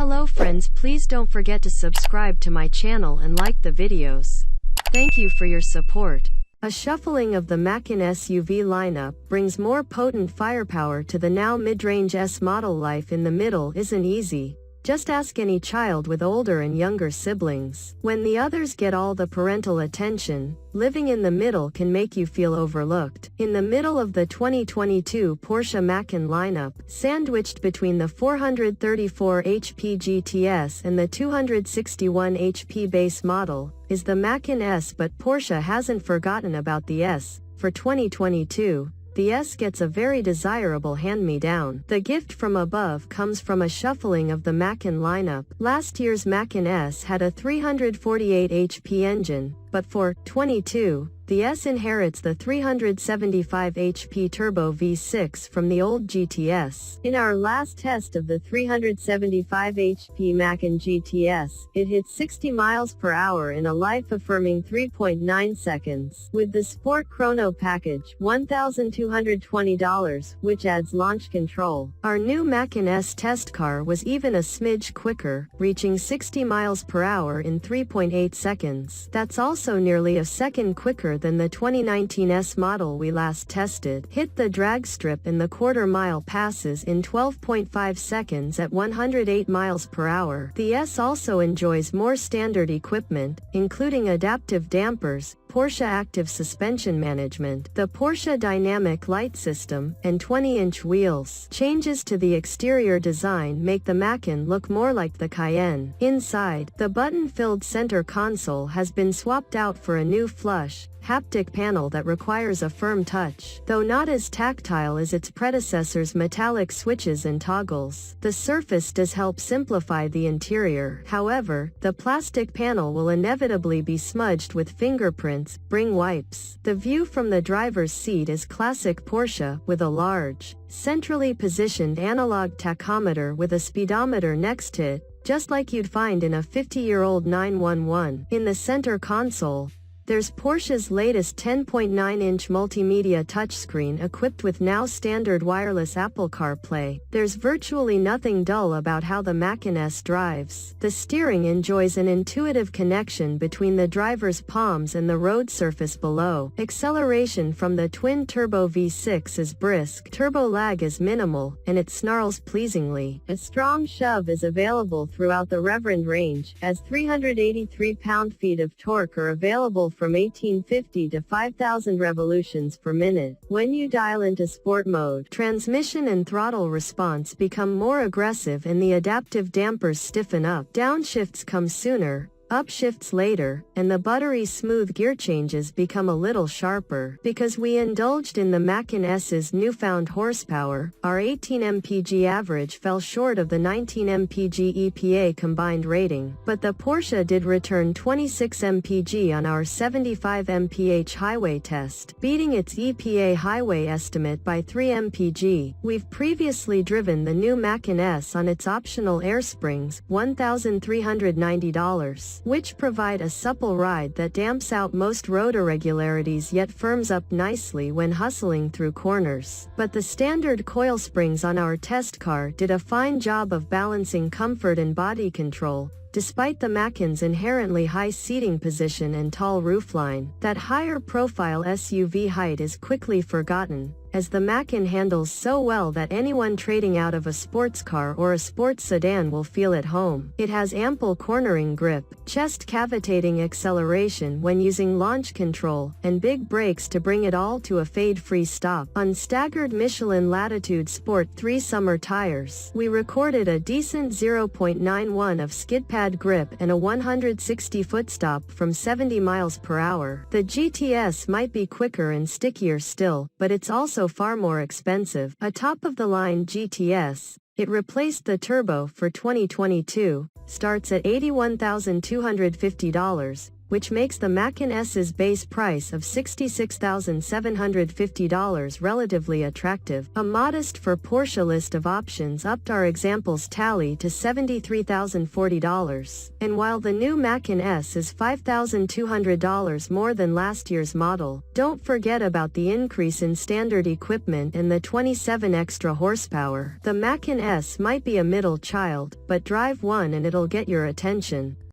Hello friends, please don't forget to subscribe to my channel and like the videos. Thank you for your support. A shuffling of the Macan SUV lineup brings more potent firepower to the now mid-range S model. Life in the middle isn't easy. Just ask any child with older and younger siblings. When the others get all the parental attention, living in the middle can make you feel overlooked. In the middle of the 2022 Porsche Macan lineup, sandwiched between the 434 HP GTS and the 261 HP base model, is the Macan S. But Porsche hasn't forgotten about the S. For 2022, the S gets a very desirable hand-me-down. The gift from above comes from a shuffling of the Macan lineup. Last year's Macan S had a 348 HP engine, but for 22, the S inherits the 375 HP turbo V6 from the old GTS. In our last test of the 375 HP Macan GTS, it hit 60 miles per hour in a life-affirming 3.9 seconds. With the Sport Chrono package, $1,220, which adds launch control. Our new Macan S test car was even a smidge quicker, reaching 60 miles per hour in 3.8 seconds. That's also nearly a second quicker than the 2019 S model we last tested. Hit the drag strip and the quarter-mile passes in 12.5 seconds at 108 miles per hour. The S also enjoys more standard equipment, including adaptive dampers, Porsche Active Suspension Management, the Porsche Dynamic Light System, and 20-inch wheels. Changes to the exterior design make the Macan look more like the Cayenne. Inside, the button-filled center console has been swapped out for a new flush, haptic panel that requires a firm touch. Though not as tactile as its predecessor's metallic switches and toggles, the surface does help simplify the interior. However, the plastic panel will inevitably be smudged with fingerprints. Bring wipes. The view from the driver's seat is classic Porsche, with a large, centrally positioned analog tachometer with a speedometer next to it, just like you'd find in a 50-year-old 911. In the center console, there's Porsche's latest 10.9-inch multimedia touchscreen equipped with now standard wireless Apple CarPlay. There's virtually nothing dull about how the Macan S drives. The steering enjoys an intuitive connection between the driver's palms and the road surface below. Acceleration from the twin-turbo V6 is brisk, turbo lag is minimal, and it snarls pleasingly. A strong shove is available throughout the Reverend range, as 383 pound-feet of torque are available from 1850 to 5,000 revolutions per minute. When you dial into sport mode, transmission and throttle response become more aggressive and the adaptive dampers stiffen up. Downshifts come sooner, upshifts later, and the buttery smooth gear changes become a little sharper. Because we indulged in the Macan S's newfound horsepower, our 18 mpg average fell short of the 19 mpg EPA combined rating, but the Porsche did return 26 mpg on our 75 mph highway test, beating its EPA highway estimate by 3 mpg. We've previously driven the new Macan S on its optional air springs, $1,390. Which provide a supple ride that damps out most road irregularities yet firms up nicely when hustling through corners. But the standard coil springs on our test car did a fine job of balancing comfort and body control, despite the Macan's inherently high seating position and tall roofline. That higher profile SUV height is quickly forgotten, as the Macan handles so well that anyone trading out of a sports car or a sports sedan will feel at home. It has ample cornering grip, chest cavitating acceleration when using launch control, and big brakes to bring it all to a fade-free stop. On staggered Michelin Latitude Sport 3 summer tires, we recorded a decent 0.91 of skid pad grip and a 160 foot stop from 70 miles per hour. The GTS might be quicker and stickier still, but it's also far more expensive. A top-of-the-line GTS, it replaced the turbo for 2022, starts at $81,250, which makes the Macan S's base price of $66,750 relatively attractive. A modest for Porsche list of options upped our example's tally to $73,040. And while the new Macan S is $5,200 more than last year's model, don't forget about the increase in standard equipment and the 27 extra horsepower. The Macan S might be a middle child, but drive one and it'll get your attention.